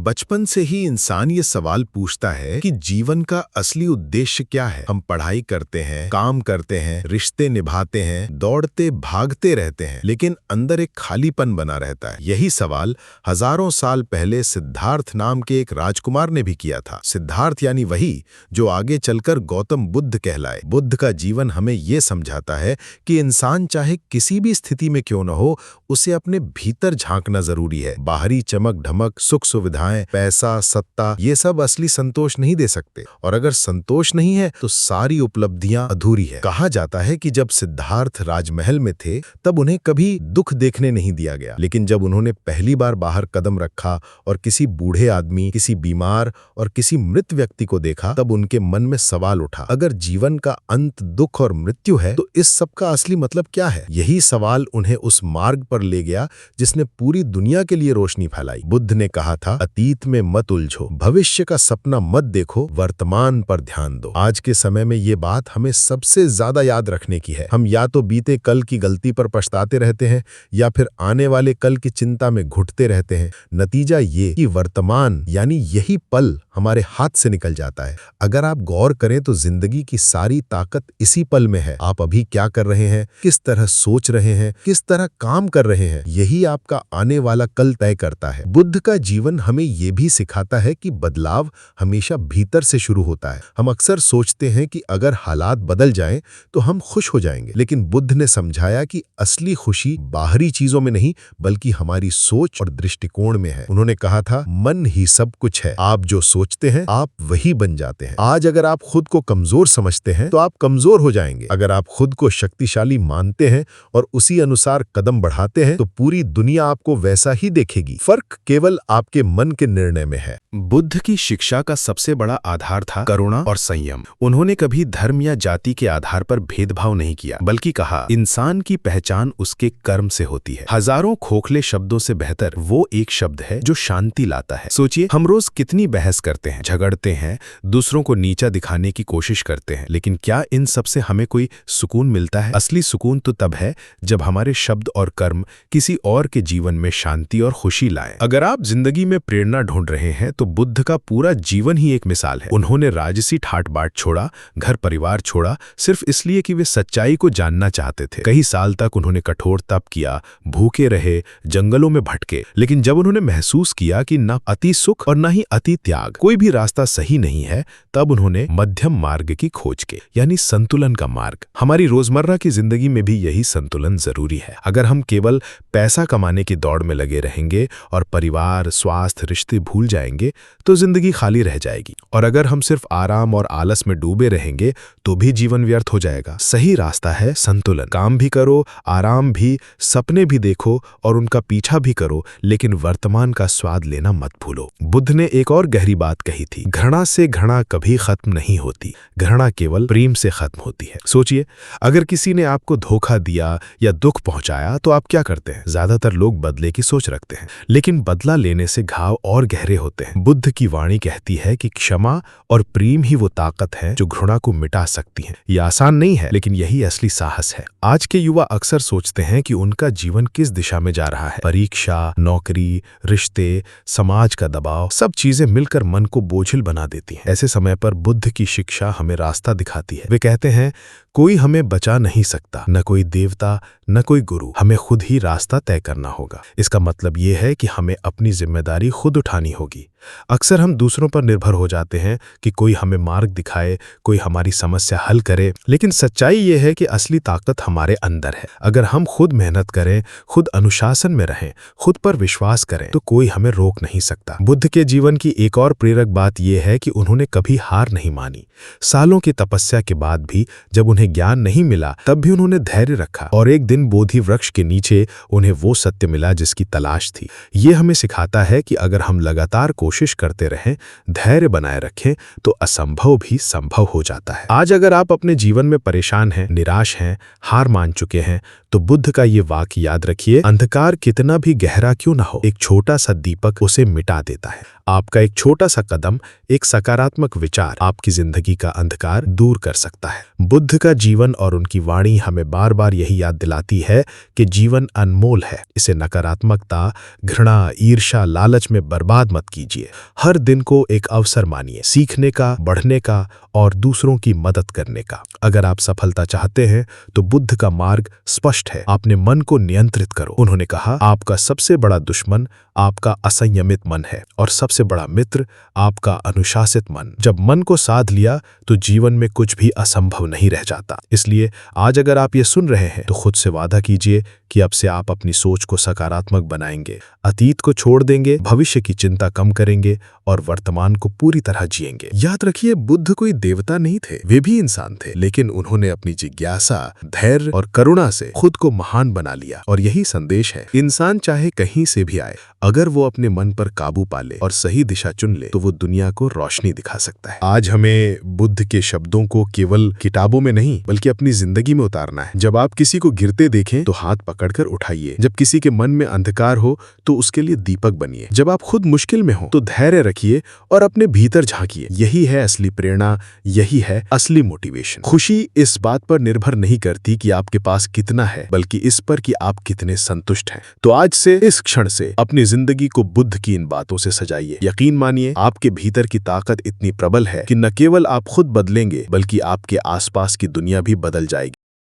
बचपन से ही इंसान ये सवाल पूछता है कि जीवन का असली उद्देश्य क्या है। हम पढ़ाई करते हैं, काम करते हैं, रिश्ते निभाते हैं, दौड़ते भागते रहते हैं, लेकिन अंदर एक खालीपन बना रहता है। यही सवाल हजारों साल पहले सिद्धार्थ नाम के एक राजकुमार ने भी किया था। सिद्धार्थ यानी वही जो आगे चलकर गौतम बुद्ध कहलाए। बुद्ध का जीवन हमें ये समझाता है कि इंसान चाहे किसी भी स्थिति में क्यों न हो, उसे अपने भीतर झांकना जरूरी है। बाहरी चमक ढमक, सुख सुविधाएं, पैसा, सत्ता, ये सब असली संतोष नहीं दे सकते। और अगर संतोष नहीं है तो सारी उपलब्धियां अधूरी है। कहा जाता है कि जब सिद्धार्थ राजमहल में थे तब उन्हें कभी दुख देखने नहीं दिया गया, लेकिन जब उन्होंने पहली बार बाहर कदम रखा और किसी बूढ़े आदमी, किसी बीमार और किसी मृत व्यक्ति को देखा, तब उनके मन में सवाल उठा, अगर जीवन का अंत दुख और मृत्यु है तो इस सब का असली मतलब क्या है। यही सवाल उन्हें उस मार्ग पर ले गया जिसने पूरी दुनिया के लिए रोशनी फैलाई। बुद्ध ने कहा था, अतीत में मत उलझो, भविष्य का सपना मत देखो, वर्तमान पर ध्यान दो। आज के समय में ये बात हमें सबसे ज्यादा याद रखने की है। हम या तो बीते कल की गलती पर पछताते रहते हैं या फिर आने वाले कल की चिंता में घुटते रहते हैं। नतीजा ये कि वर्तमान यानी यही पल हमारे हाथ से निकल जाता है। अगर आप गौर करें तो जिंदगी की सारी ताकत इसी पल में है। आप अभी क्या कर रहे हैं, किस तरह सोच रहे हैं, किस तरह काम कर रहे हैं, यही आपका आने वाला कल तय करता है। बुद्ध का जीवन हमें ये भी सिखाता है कि बदलाव हमेशा भीतर से शुरू होता है। हम अक्सर सोचते हैं कि अगर हालात बदल जाएं तो हम खुश हो जाएंगे, लेकिन बुद्ध ने समझाया कि असली खुशी बाहरी चीजों में नहीं बल्कि हमारी सोच और दृष्टिकोण में है। उन्होंने कहा था, मन ही सब कुछ है, आप जो सोचते हैं आप वही बन जाते हैं। आज अगर आप खुद को कमजोर समझते हैं तो आप कमजोर हो जाएंगे। अगर आप खुद को शक्तिशाली मानते हैं और उसी अनुसार कदम बढ़ाते हैं तो पूरी दुनिया आपको वैसा ही देखेगी। फर्क केवल आपके मन के निर्णय में है। बुद्ध की शिक्षा का सबसे बड़ा आधार था करुणा और संयम। उन्होंने कभी धर्म या जाति के आधार पर भेदभाव नहीं किया, बल्कि कहा, इंसान की पहचान उसके कर्म से होती है। हजारों खोखले शब्दों से बेहतर वो एक शब्द है जो शांति लाता है। सोचिए, हम रोज कितनी बहस करते हैं, झगड़ते हैं, दूसरों को नीचा दिखाने की कोशिश करते हैं, लेकिन क्या इन सब से हमें कोई सुकून मिलता है? असली सुकून तो तब है जब हमारे शब्द और कर्म किसी और के जीवन में शांति और खुशी लाएं। अगर आप जिंदगी में प्रेरणा ढूंढ रहे हैं तो बुद्ध का पूरा जीवन ही एक मिसाल है। उन्होंने राजसी ठाट बाट छोड़ा, घर परिवार छोड़ा, सिर्फ इसलिए कि वे सच्चाई को जानना चाहते थे। कई साल तक उन्होंने कठोर तप किया, भूखे रहे, जंगलों में भटके, लेकिन जब उन्होंने महसूस किया कि न अति सुख और न ही अति त्याग, कोई भी रास्ता सही नहीं है, तब उन्होंने मध्यम मार्ग की खोज की, यानी संतुलन का मार्ग। हमारी रोजमर्रा की जिंदगी में भी यही संतुलन जरूरी है। अगर हम केवल पैसा कमाने की दौड़ में लगे रहेंगे और परिवार, स्वास्थ्य, रिश्ते भूल जाएंगे तो जिंदगी खाली रह जाएगी। और अगर हम सिर्फ आराम और आलस में डूबे रहेंगे तो भी जीवन व्यर्थ हो जाएगा। सही रास्ता है संतुलन। काम भी करो, आराम भी, सपने भी देखो और उनका पीछा भी करो, लेकिन वर्तमान का स्वाद लेना मत भूलो। बुद्ध ने एक और गहरी बात कही थी, घृणा से घृणा कभी खत्म नहीं होती, घृणा केवल प्रेम से खत्म होती है। सोचिए, अगर किसी ने आपको धोखा दिया या दुख पहुंचाया तो आप क्या करते हैं? ज्यादातर लोग बदले की सोच रखते हैं, लेकिन बदला लेने से घाव और गहरे होते हैं। बुद्ध की वाणी कहती है कि क्षमा और प्रेम ही वो ताकत है जो घृणा को मिटा सकती है। ये आसान नहीं है, लेकिन यही असली साहस है। आज के युवा अक्सर सोचते हैं कि उनका जीवन किस दिशा में जा रहा है। परीक्षा, नौकरी, रिश्ते, समाज का दबाव, सब चीजें मिलकर मन को बोझिल बना देती हैं। ऐसे समय पर बुद्ध की शिक्षा हमें रास्ता दिखाती है। वे कहते हैं, कोई हमें बचा नहीं सकता, न कोई देवता, न कोई गुरु, हमें खुद ही रास्ता तय करना होगा। इसका मतलब ये है कि हमें अपनी जिम्मेदारी खुद उठानी होगी। अक्सर हम दूसरों पर निर्भर हो जाते हैं कि कोई हमें मार्ग दिखाए, कोई हमारी समस्या हल करे, लेकिन सच्चाई ये है कि असली ताकत हमारे अंदर है। अगर हम खुद मेहनत करें, खुद अनुशासन में रहें, खुद पर विश्वास करें, तो कोई हमें रोक नहीं सकता। बुद्ध के जीवन की एक और प्रेरक बात यह है कि उन्होंने कभी हार नहीं मानी। सालों की तपस्या के बाद भी जब उन्हें ज्ञान नहीं मिला तब भी उन्होंने धैर्य रखा और एक दिन बोधि वृक्ष के नीचे उन्हें वो सत्य मिला जिसकी तलाश थी। ये हमें सिखाता है कि अगर हम लगातार कोशिश करते रहें, धैर्य बनाए रखें, तो असंभव भी संभव हो जाता है। आज अगर आप अपने जीवन में परेशान हैं, निराश हैं, हार मान चुके हैं, तो बुद्ध का ये वाक्य याद रखिए, अंधकार कितना भी गहरा क्यों ना हो, एक छोटा सा दीपक उसे मिटा देता है। आपका एक छोटा सा कदम, एक सकारात्मक विचार आपकी जिंदगी का अंधकार दूर कर सकता है। बुद्ध का जीवन और उनकी वाणी हमें बार बार यही याद दिलाती है कि जीवन अनमोल है। इसे नकारात्मकता, घृणा, ईर्ष्या, लालच में बर्बाद मत कीजिए। हर दिन को एक अवसर मानिए, सीखने का, बढ़ने का और दूसरों की मदद करने का। अगर आप सफलता चाहते हैं तो बुद्ध का मार्ग स्पष्ट है। अपने मन को नियंत्रित करो। उन्होंने कहा, आपका सबसे बड़ा दुश्मन आपका असंयमित मन है और सबसे बड़ा मित्र आपका अनुशासित मन। जब मन को साध लिया तो जीवन में कुछ भी असंभव नहीं रह जाता। इसलिए आज अगर आप ये सुन रहे हैं तो खुद से वादा कीजिए कि अब से आप अपनी सोच को सकारात्मक बनाएंगे, अतीत को छोड़ देंगे, भविष्य की चिंता कम करेंगे और वर्तमान को पूरी तरह जिएंगे। याद रखिए, बुद्ध कोई देवता नहीं थे, वे भी इंसान थे, लेकिन उन्होंने अपनी जिज्ञासा, धैर्य और करुणा से खुद को महान बना लिया। और यही संदेश है, इंसान चाहे कहीं से भी आए, अगर वो अपने मन पर काबू पा ले और सही दिशा चुन ले तो वो दुनिया को रोशनी दिखा सकता है। आज हमें बुद्ध के शब्दों को केवल किताबों में नहीं बल्कि अपनी जिंदगी में उतारना है। जब आप किसी को गिरते देखें तो हाथ पकड़कर उठाइए। जब किसी के मन में अंधकार हो तो उसके लिए दीपक बनिए। जब आप खुद मुश्किल में हो तो धैर्य रखिए और अपने भीतर झांकिए। यही है असली प्रेरणा, यही है असली मोटिवेशन। खुशी इस बात पर निर्भर नहीं करती कि आपके पास कितना है, बल्कि इस पर कि आप कितने संतुष्ट हैं। तो आज से, इस क्षण से अपनी जिंदगी को बुद्ध की इन बातों से सजाइए। यकीन मानिए, आपके भीतर की ताकत इतनी प्रबल है कि न केवल आप खुद बदलेंगे बल्कि आपके आसपास की दुनिया भी बदल जाएगी।